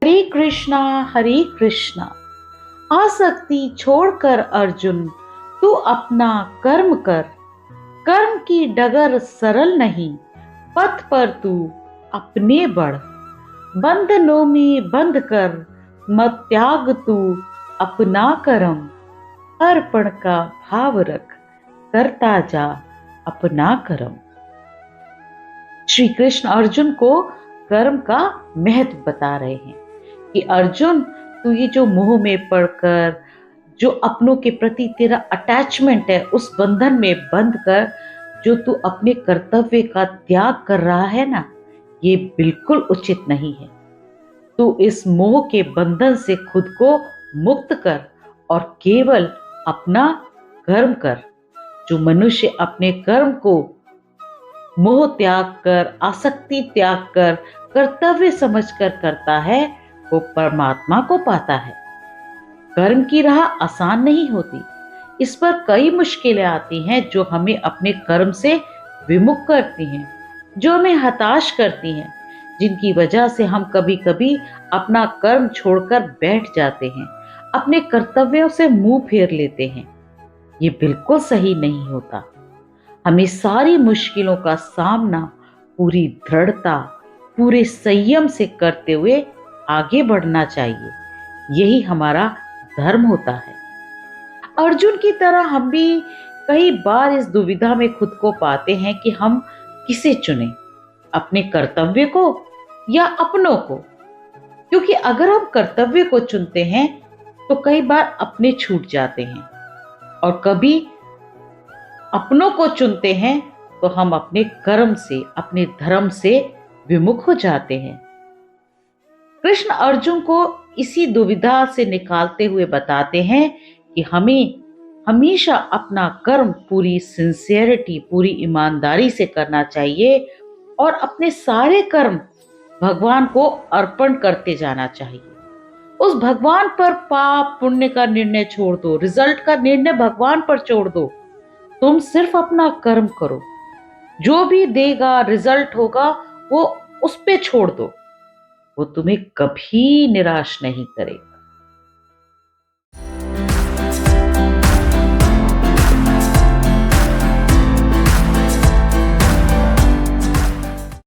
हरे कृष्णा। आसक्ति छोड़कर अर्जुन तू अपना कर्म कर। कर्म की डगर सरल नहीं, पथ पर तू अपने बढ़। बंधनों में बंध कर मत त्याग तू अपना कर्म। अर्पण का भाव रख करता जा अपना कर्म। श्री कृष्ण अर्जुन को कर्म का महत्व बता रहे हैं कि अर्जुन, तू ये जो मोह में पड़कर जो अपनों के प्रति तेरा अटैचमेंट है उस बंधन में बंध कर जो तू अपने कर्तव्य का त्याग कर रहा है ना, ये बिल्कुल उचित नहीं है। तू इस मोह के बंधन से खुद को मुक्त कर और केवल अपना कर्म कर। जो मनुष्य अपने कर्म को मोह त्याग कर, आसक्ति त्याग कर, कर्तव्य समझकर करता है, वो परमात्मा को पाता है। कर्म की राह आसान नहीं होती, इस पर कई मुश्किलें आती हैं जो हमें अपने कर्म से विमुख करती हैं, जो हमें हताश करती हैं, जिनकी वजह से हम कभी कभी अपना कर्म छोड़कर बैठ जाते हैं, अपने कर्तव्यों से मुंह फेर लेते हैं। ये बिल्कुल सही नहीं होता। हमें सारी मुश्किलों का सामना पूरी दृढ़ता, पूरे संयम से करते हुए आगे बढ़ना चाहिए। यही हमारा धर्म होता है। अर्जुन की तरह हम भी कई बार इस दुविधा में खुद को पाते हैं कि हम किसे चुनें, अपने कर्तव्य को या अपनों को। क्योंकि अगर हम कर्तव्य को चुनते हैं तो कई बार अपने छूट जाते हैं, और कभी अपनों को चुनते हैं तो हम अपने कर्म से, अपने धर्म से विमुख हो जाते हैं। कृष्ण अर्जुन को इसी दुविधा से निकालते हुए बताते हैं कि हमें हमेशा अपना कर्म पूरी सिंसियरिटी, पूरी ईमानदारी से करना चाहिए और अपने सारे कर्म भगवान को अर्पण करते जाना चाहिए। उस भगवान पर पाप पुण्य का निर्णय छोड़ दो, रिजल्ट का निर्णय भगवान पर छोड़ दो। तुम सिर्फ अपना कर्म करो, जो भी देगा रिजल्ट होगा वो उस पे छोड़ दो। वो तुम्हें कभी निराश नहीं करेगा।